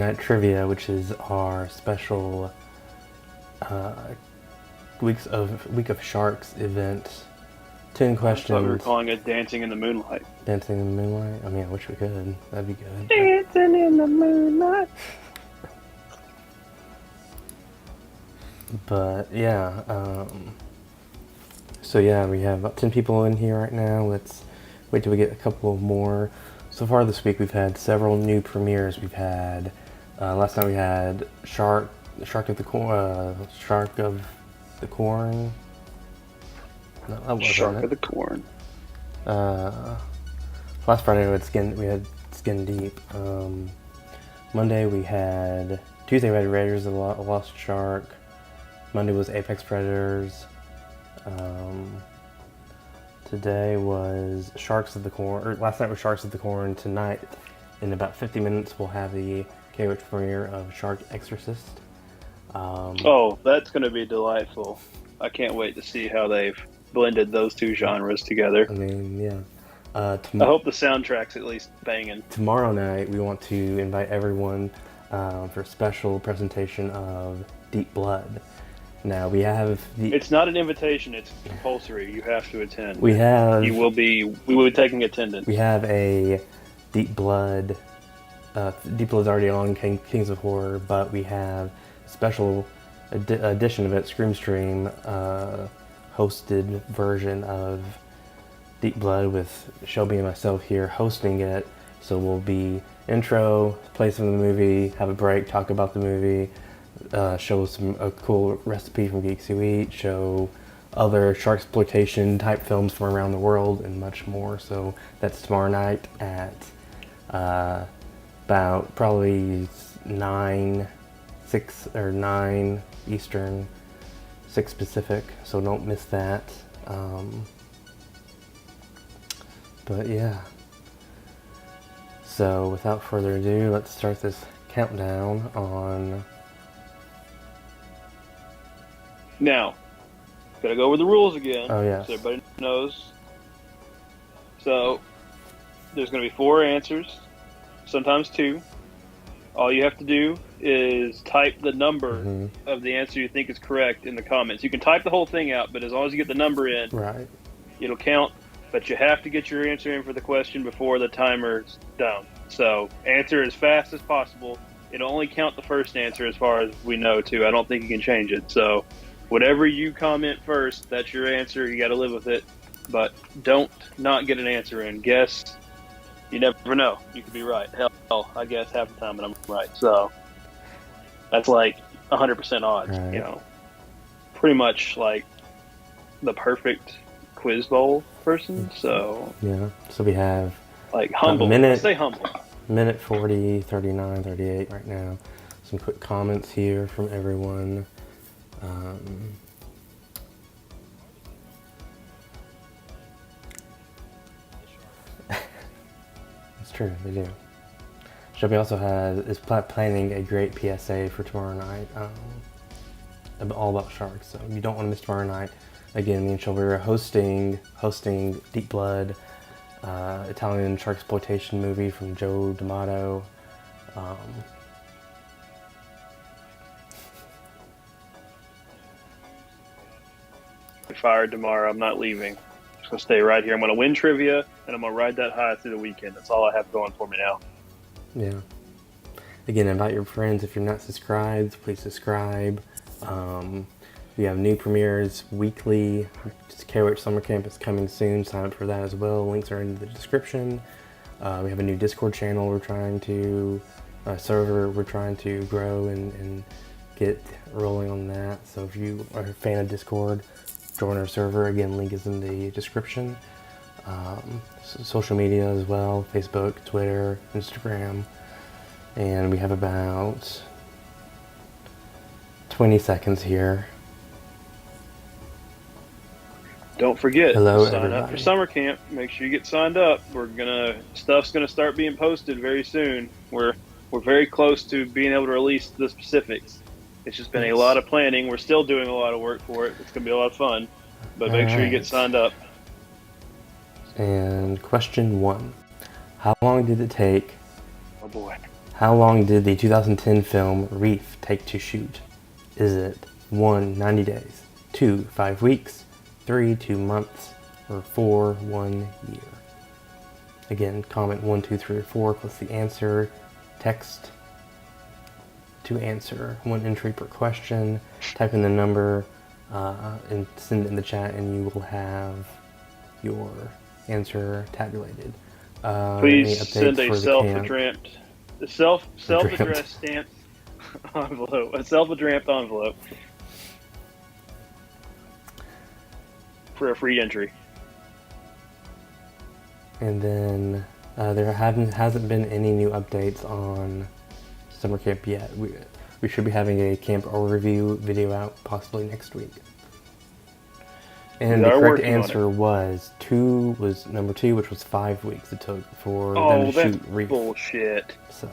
Night Trivia, which is our special Week of Sharks event. 10 I thought we were questions. calling it Dancing in the Moonlight. Dancing in the Moonlight? I mean, I wish we could. That'd be good. Dancing in the Moonlight. But yeah, so yeah, we have about 10 people in here right now. Let's wait till we get a couple more. So far this week we've had several new premieres. We've had, last night we had Shark of the Corn. No, that wasn't Shark it. of the Corn. Last Friday we had Skin Deep. Tuesday we had Raiders of the Lost Shark. Monday was Apex Predators. Today was Sharks of the Corn, or last night was Sharks of the Corn. Tonight, in about 50 minutes, we'll have the KWH premiere of Shark Exorcist. Oh, that's going to be delightful. I can't wait to see how they've blended those two genres together. I mean, yeah. I hope the soundtrack's at least banging. Tomorrow night, we want to invite everyone for a special presentation of Deep Blood. Now we have It's not an invitation; it's compulsory. You have to attend. We will be taking attendance. We have a Deep Blood. Deep Blood's already on Kings of Horror, but we have a special edition of it, Scream Stream, hosted version of Deep Blood with Shelby and myself here hosting it. So we'll be intro, play some of the movie, have a break, talk about the movie. Show a cool recipe from Geeks Who Eat, show other sharksploitation type films from around the world, and much more. So that's tomorrow night at about probably 9 Eastern, 6 Pacific. So don't miss that. But yeah. So without further ado, let's start this countdown on. Now, gotta go over the rules again. Oh, yes. So everybody knows. So, there's gonna be 4 answers, sometimes 2. All you have to do is type the number of the answer you think is correct in the comments. You can type the whole thing out, but as long as you get the number in, Right. it'll count. But you have to get your answer in for the question before the timer's done. So, answer as fast as possible. It'll only count the first answer as far as we know, too. I don't think you can change it. So, whatever you comment first, that's your answer. You got to live with it. But don't not get an answer in. Guess. You never know. You could be right. Hell, I guess half the time that I'm right. So that's like 100% odds. Right. You know, pretty much like the perfect quiz bowl person. So yeah. So we have like humble. Stay humble. Minute 40, 39, 38 right now. Some quick comments here from everyone. It's true, they do. Shelby also is planning a great PSA for tomorrow night, all about sharks. So you don't want to miss tomorrow night. Again, me and Shelby are hosting Deep Blood, Italian sharksploitation movie from Joe D'Amato. Fired tomorrow. I'm not leaving. I'm just gonna stay right here. I'm gonna win trivia, and I'm gonna ride that high through the weekend. That's all I have going for me now. Yeah. Again, invite your friends. If you're not subscribed, please subscribe. We have new premieres weekly. KWH Summer Camp is coming soon. Sign up for that as well. Links are in the description. We have a new Discord channel server we're trying to grow and get rolling on that. So if you are a fan of Discord, join our server. Again, link is in the description. Social media as well, Facebook, Twitter, Instagram. And we have about 20 seconds here. Don't forget, Hello, sign everybody. up for summer camp. Make sure you get signed up. Stuff's gonna start being posted very soon. We're very close to being able to release the specifics. It's just been a lot of planning. We're still doing a lot of work for it. It's gonna be a lot of fun. But make sure you get signed up. And question 1. How long did it take Oh boy. How long did the 2010 film Reef take to shoot? Is it 1, 90 days, 2, 5 weeks, 3, 2 months, or 4, 1 year? Again, comment 1, 2, 3, or 4 plus the answer. Text to answer. 1 entry per question. Type in the number and send it in the chat, and you will have your answer tabulated. Please send a self-addressed stamped envelope. A self-addressed envelope for a free entry. And then there hasn't been any new updates on summer camp yet. We should be having a camp overview video out possibly next week. And the correct answer was number 2, which was 5 weeks it took for them to shoot Reef. Bullshit. So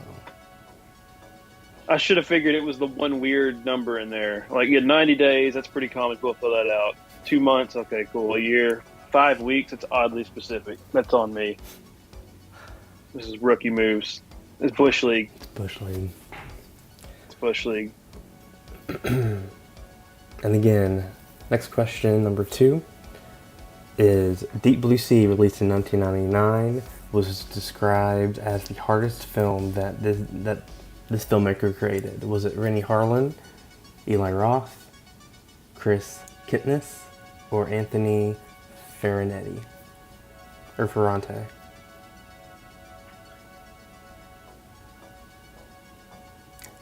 I should have figured it was the one weird number in there. Like, you had 90 days, that's pretty common. We'll fill that out. 2 months, okay, cool. A year. 5 weeks, it's oddly specific. That's on me. This is rookie moves. It's Bush League. Bush League. It's Bush League. And again, next question, number 2, is Deep Blue Sea, released in 1999, was described as the hardest film that this filmmaker created. Was it Rennie Harlan, Eli Roth, Chris Kitness, or Anthony Ferranti?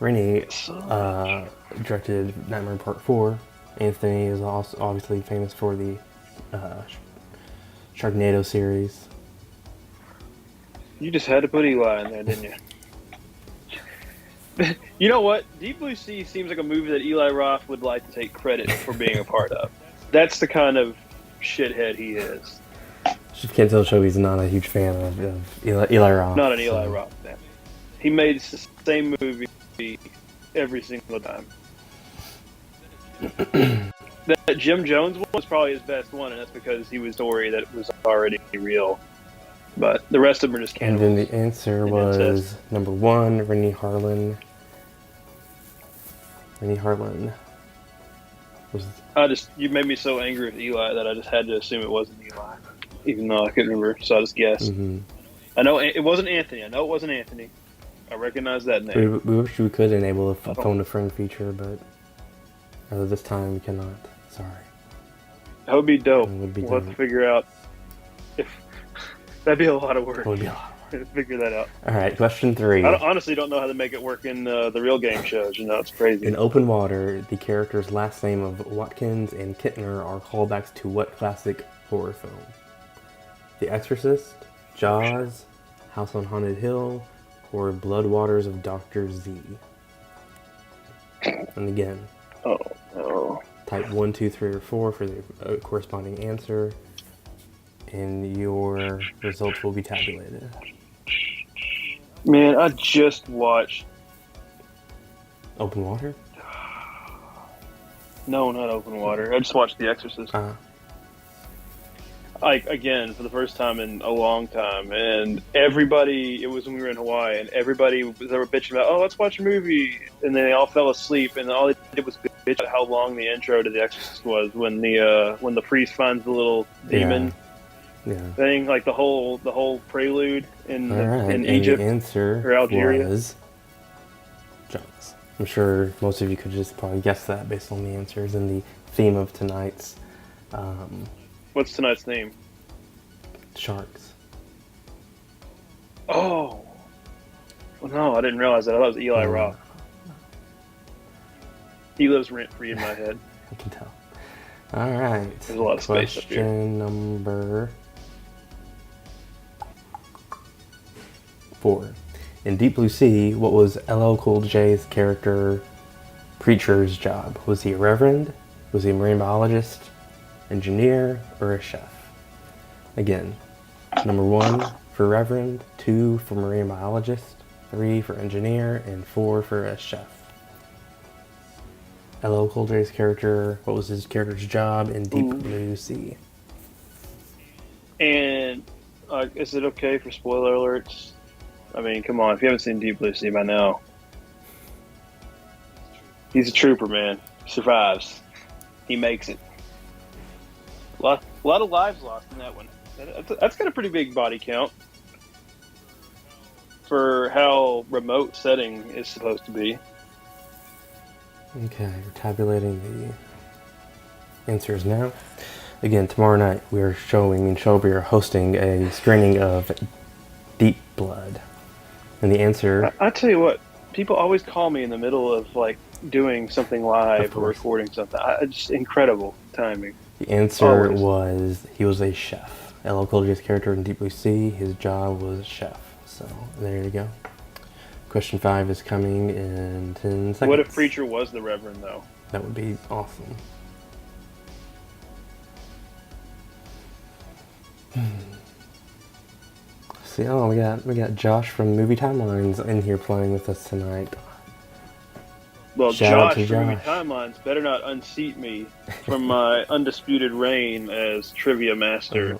Rennie directed Nightmare Part 4. Anthony is also obviously famous for the Sharknado series. You just had to put Eli in there, didn't you? You know what? Deep Blue Sea seems like a movie that Eli Roth would like to take credit for being a part of. That's the kind of shithead he is. Just can't tell Shelby's not a huge fan of Eli Roth. Not an Eli Roth fan. He made the same movie every single time. That Jim Jones one was probably his best one, and that's because he was a story that was already real. But the rest of them are just cannibals. And then the answer was number 1, Rennie Harlan. Rennie Harlan was... You made me so angry with Eli that I just had to assume it wasn't Eli, even though I couldn't remember, so I just guessed. Mm-hmm. I know it wasn't Anthony. I recognize that name. We wish we could enable a phone a friend feature, but as of this time we cannot. Sorry. That would be dope. We'll have to figure out if that'd be a lot of work. It would be a lot of work. Figure that out. All right, question 3. I honestly don't know how to make it work in the real game shows. You know, it's crazy. In Open Water, the characters' last name of Watkins and Kittner are callbacks to what classic horror film? The Exorcist, Jaws, House on Haunted Hill, or Blood Waters of Dr. Z? And again, type 1, 2, 3, or 4 for the corresponding answer, and your results will be tabulated. Man, I just watched Open Water? No, not Open Water. I just watched The Exorcist. Like, again, for the first time in a long time, and everybody, it was when we were in Hawaii, and everybody they were bitching about, let's watch a movie, and then they all fell asleep, and all they did was bitch about how long the intro to The Exorcist was when the priest finds the little demon thing, like the whole prelude in Egypt, the answer or Algeria was Jaws. I'm sure most of you could just probably guess that based on the answers and the theme of tonight's. What's tonight's name? Sharks. Oh. Well, no, I didn't realize that. I thought it was Eli Roth. He lives rent-free in my head. I can tell. All right. There's a lot of space up here. Question number 4. In Deep Blue Sea, what was LL Cool J's character Preacher's job? Was he a reverend? Was he a marine biologist? Engineer, or a chef? Again, number 1 for reverend, 2 for marine biologist, 3 for engineer, and 4 for a chef. LL Cool J's character, what was his character's job in Deep Blue Sea? And is it okay for spoiler alerts? I mean, come on. If you haven't seen Deep Blue Sea by now, he's a trooper, man. Survives. He makes it. A lot of lives lost in that one. That's got a pretty big body count for how remote setting is supposed to be. Okay, we're tabulating the answers now. Again, tomorrow night we are Shelby are hosting a screening of Deep Blood. And the answer... I tell you what, people always call me in the middle of like doing something live or recording something. Just incredible timing. The answer was he was a chef. LL Cool J's character in Deep Blue Sea, his job was chef. So there you go. Question 5 is coming in 10 seconds. What if Preacher was the Reverend, though? That would be awesome. See, oh, we got Josh from Movie Timelines in here playing with us tonight. Well, Shout Josh from Movie Timelines better not unseat me from my undisputed reign as trivia master.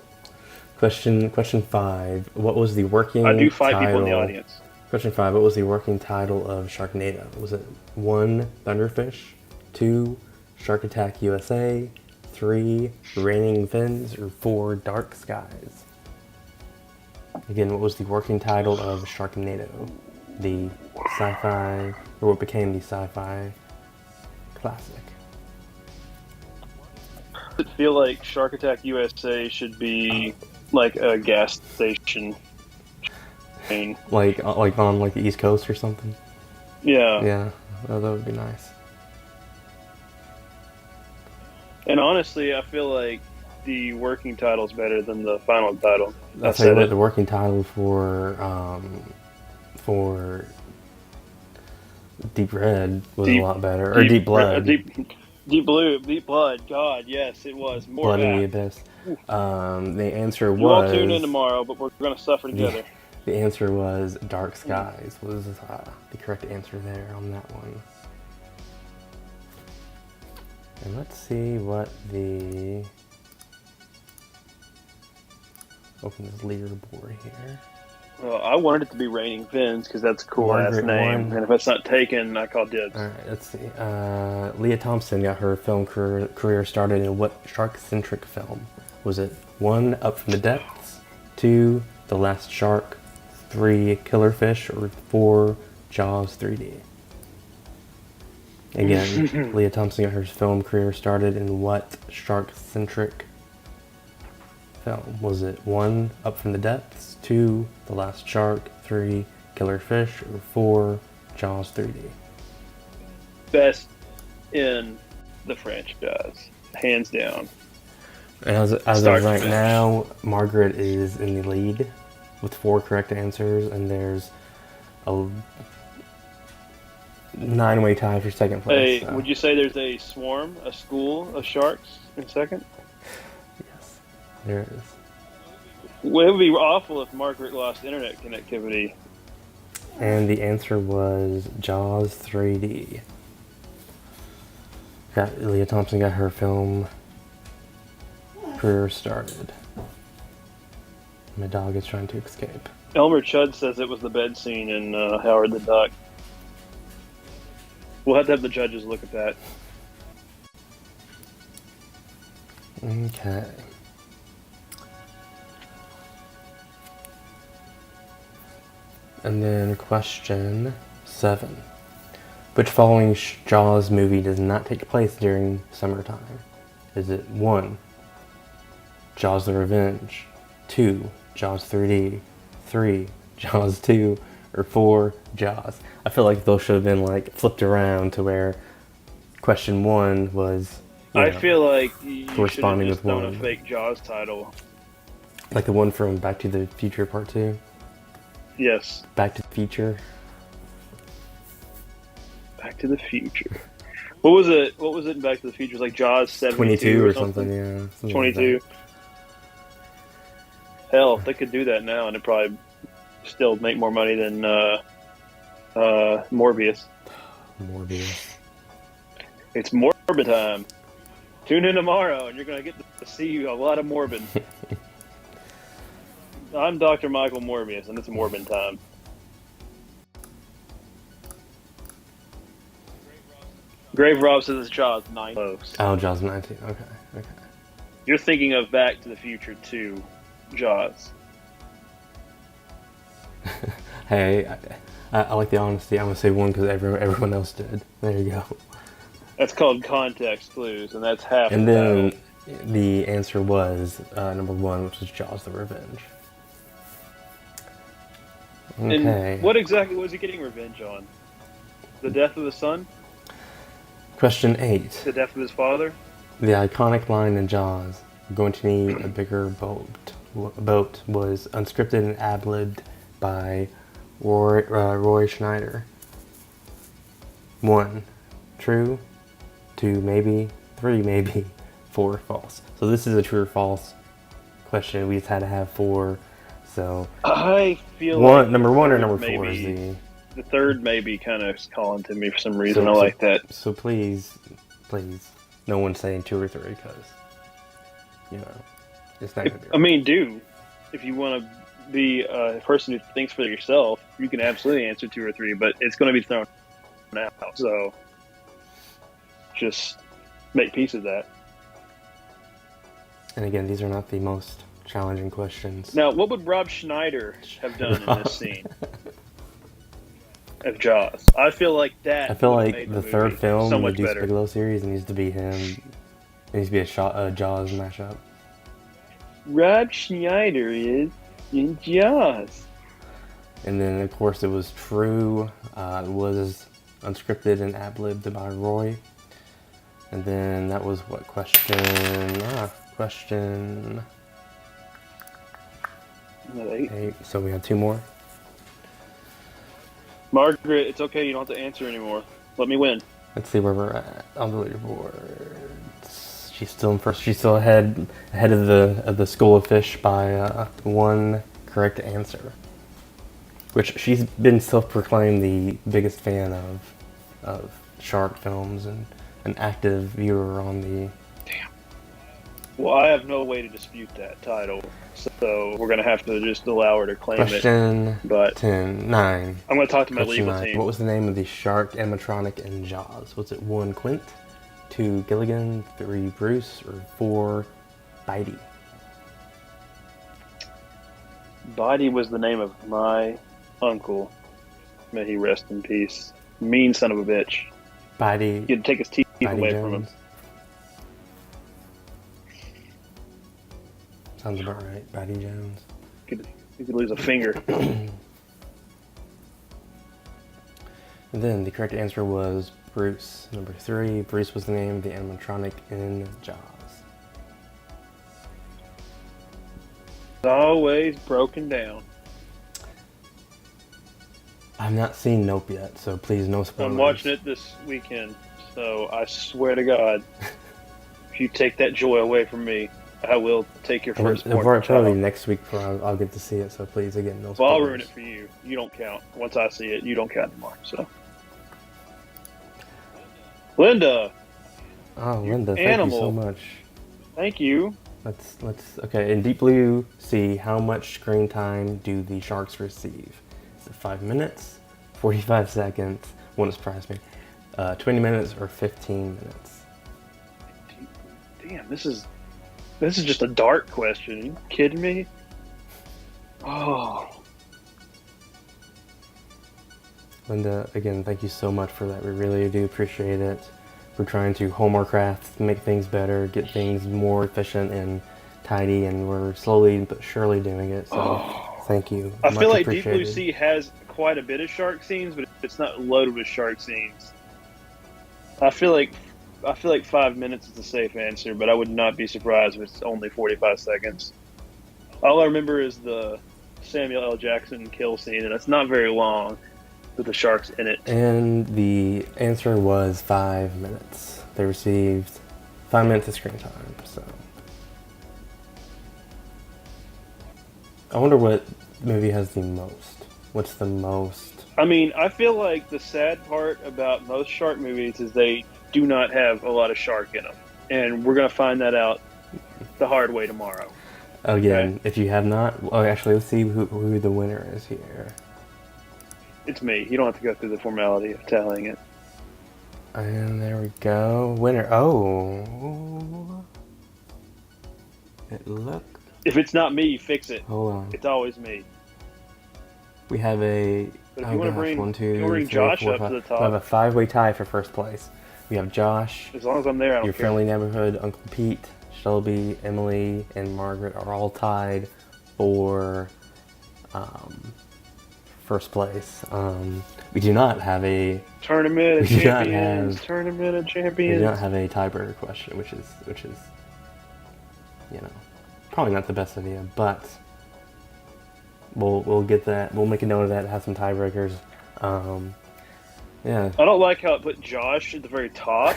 Question 5. What was the working I do fight title? people in the audience. Question 5. What was the working title of Sharknado? Was it 1. Thunderfish, 2. Shark Attack USA, 3. Raining Fins, or 4. Dark Skies? Again, what was the working title of Sharknado? The sci-fi, or what became the sci-fi classic? I feel like Shark Attack USA should be like a gas station chain. Like on like the East Coast or something? Yeah. Yeah, that would be nice. And honestly, I feel like the working title's better than the final title. I'll tell you what, the working title for Deep Red was a lot better. Or Deep Blood. Deep Blue, Deep Blood. God, yes, it was. More Blood in the Abyss. The answer was... You won't tune in tomorrow, but we're going to suffer together. The answer was Dark Skies was the correct answer there on that one. And let's see what the... Open this leaderboard here. Well, I wanted it to be Raining Fins because that's a cool ass name. And if it's not taken, I call dibs. Alright, let's see. Leah Thompson got her film career started in what shark-centric film? Was it 1. Up from the Depths, 2. The Last Shark, 3. Killer Fish, or 4. Jaws 3D? Again, Leah Thompson got her film career started in what shark-centric film? Was it 1. Up from the Depths, 2. The Last Shark, 3. Killer Fish, or 4. Jaws 3D? Best in the franchise, hands down. And as of right now, Margaret is in the lead with 4 correct answers, and there's a 9-way tie for second place. Hey, would you say there's a swarm, a school of sharks in second? Yes, there is. Well, it would be awful if Margaret lost internet connectivity. And the answer was Jaws 3D. Leah Thompson got her film career started. My dog is trying to escape. Elmer Chudd says it was the bed scene in Howard the Duck. We'll have to have the judges look at that. Okay. And then question 7. Which following Jaws movie does not take place during summertime? Is it 1. Jaws the Revenge, 2. Jaws 3D, 3. Jaws 2, or 4. Jaws? I feel like those should have been like flipped around to where question 1 was... I feel like you corresponding should have just with done a fake Jaws title. Like the one from Back to the Future Part 2? Yes. Back to the Future. Back to the Future. What was it? What was it in Back to the Future? It was like Jaws 72 22 or something, yeah. Something 22. Like Hell, if they could do that now, and it'd probably still make more money than Morbius. Morbius. It's Morbid time. Tune in tomorrow, and you're going to get to see a lot of Morbid. I'm Dr. Michael Morbius, and it's Morbid time. Grave Rob says it's Jaws 9. Close. Oh, Jaws 19. Okay. Okay. You're thinking of Back to the Future 2, Jaws. Hey, I like the honesty. I'm gonna say 1 because everyone else did. There you go. That's called context clues, and that's half And the then battle. the answer was number 1, which was Jaws: The Revenge. Okay. And what exactly was he getting revenge on? The death of the son? Question 8. The death of his father? The iconic line in Jaws, "We're going to need a bigger boat," was unscripted and ad-libbed by Roy Schneider. 1, true. 2, maybe. 3, maybe. 4, false. So this is a true or false question. We just had to have 4. So I feel number 1 or number 4 is the third maybe kind of calling to me for some reason. So, I like that. So please, no one saying 2 or 3 because, it's not going to be right. I mean, if you want to be a person who thinks for yourself, you can absolutely answer 2 or 3, but it's going to be thrown out. So just make peace of that. And again, these are not the most challenging questions. Now, what would Rob Schneider have done in this scene of Jaws? I feel like I feel like the third film in the Deuce Bigelow series needs to be him. It needs to be a Jaws mashup. Rob Schneider is in Jaws. And then, of course, it was true. It was unscripted and ad-libbed by Roy. And then that was what question? Question 8. So we have 2 more. Margaret, it's okay. You don't have to answer anymore. Let me win. Let's see where we're at on the leaderboard. She's still in first. She's still ahead of the School of Fish by 1 correct answer. Which she's been self-proclaimed the biggest fan of shark films and an active viewer on the. Damn. Well, I have no way to dispute that title, so we're gonna have to just allow her to claim Question it. But 9. I'm gonna talk to my Question legal 9. team. What was the name of the shark animatronic in Jaws? Was it 1, Quint, 2, Gilligan, 3, Bruce, or 4, Bitey? Bitey was the name of my uncle. May he rest in peace. Mean son of a bitch. Bitey. He'd take his teeth Bitey away Jones. from him. Sounds about right. Bitey Jones. He could lose a finger. And then the correct answer was Bruce. Number 3, Bruce was the name of the animatronic in Jaws. It's always broken down. I've not seen Nope yet, so please no spoilers. I'm watching it this weekend, so I swear to God, if you take that joy away from me, I will take your first point. Probably next week before I'll get to see it, so please, again, no spoilers. Well, I'll ruin it for you. You don't count. Once I see it, you don't count anymore. So, Linda. Oh, Linda, thank you so much. Thank you. Let's okay. In Deep Blue Sea, how much screen time do the sharks receive? Is it 5 minutes, 45 seconds? Won't surprise me. 20 minutes or 15 minutes? Damn, this is just a dark question. Are you kidding me? Oh. Linda, again, thank you so much for that. We really do appreciate it. We're trying to hone our craft, make things better, get things more efficient and tidy, and we're slowly but surely doing it. So thank you. I feel like Deep Blue Sea has quite a bit of shark scenes, but it's not loaded with shark scenes. I feel like 5 minutes is a safe answer, but I would not be surprised if it's only 45 seconds. All I remember is the Samuel L. Jackson kill scene, and it's not very long with the sharks in it. And the answer was 5 minutes. They received 5 minutes of screen time, so. I wonder what movie has the most. What's the most? I mean, I feel like the sad part about most shark movies is they do not have a lot of shark in them. And we're going to find that out the hard way tomorrow. Again, okay? If you have not... Oh, actually, let's see who the winner is here. It's me. You don't have to go through the formality of tallying it. And there we go. Winner. Oh. It looked. If it's not me, you fix it. Hold on. It's always me. We have a. But if Oh you want to gosh, bring, 1, if 2, you wanna bring 3, Josh 4, up 5. to the We have a top, 5-way tie for first place. We have Josh, as long as I'm there, I don't your care. friendly neighborhood Uncle Pete, Shelby, Emily, and Margaret are all tied for first place. We do not have a Tournament of We do not champions. have- Tournament of we champions. do not have a tiebreaker question, which is probably not the best idea, but we'll get that. We'll make a note of that. Have some tiebreakers. Yeah, I don't like how it put Josh at the very top.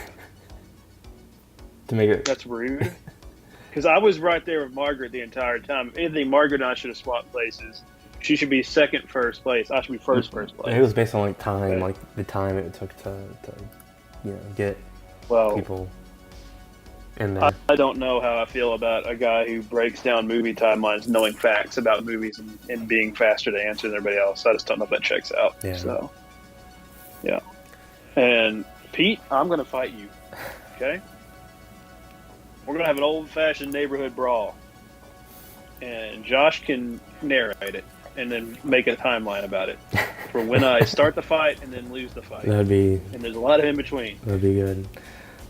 to make it. That's rude. Because I was right there with Margaret the entire time. If anything, Margaret and I should have swapped places. She should be second, first place. I should be first place. It was based on like time, Okay. like the time it took to get Well, people in there. I don't know how I feel about a guy who breaks down movie timelines, knowing facts about movies and being faster to answer than everybody else. I just don't know if that checks out. Yeah. So, yeah. And Pete, I'm going to fight you. Okay? We're going to have an old-fashioned neighborhood brawl. And Josh can narrate it and then make a timeline about it for when I start the fight and then lose the fight. That'd be And there's a lot of in between. good.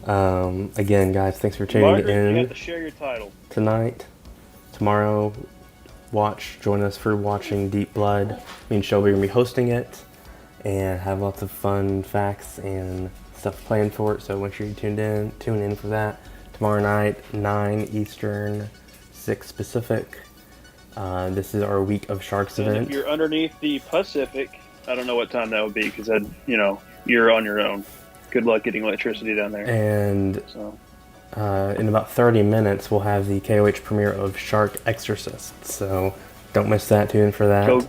Again, guys, thanks for tuning Margaret, you in have to share your title. tonight. Tomorrow, join us for watching Deep Blood. Me and Shelby are gonna be hosting it and have lots of fun facts and stuff planned for it. So make sure you tune in for that. Tomorrow night, 9 Eastern, 6 Pacific. This is our Week of Sharks And event. if you're underneath the Pacific, I don't know what time that would be because you're on your own. Good luck getting electricity down there. And So in about 30 minutes, we'll have the KOH premiere of Shark Exorcist. So don't miss that. Tune in for that.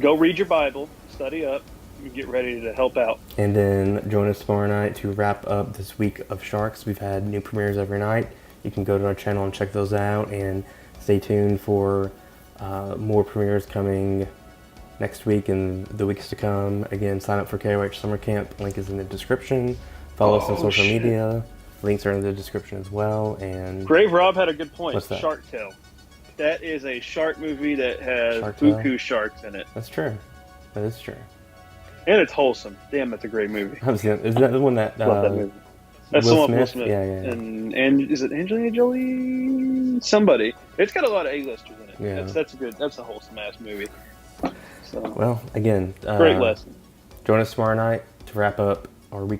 go read your Bible, study up, and get ready to help out. And then join us tomorrow night to wrap up this week of Sharks. We've had new premieres every night. You can go to our channel and check those out, and stay tuned for more premieres coming next week and the weeks to come. Again, sign up for KOH Summer Camp. Link is in the description. Follow us on social media. Links are in the description as well. And Grave Rob had a good point. What's that? Shark Tale. That is a shark movie that has Shark Tale? buku sharks in it. that's true. That is true. And it's wholesome. Damn, that's a great movie. Is that the one that Love that movie. That's Will the one with Will Smith? Smith. Yeah. And is it Angelina Jolie? Somebody. It's got a lot of A-listers in it. Yeah. That's a wholesome ass movie. So Well, again, great lesson. join us tomorrow night to wrap up our week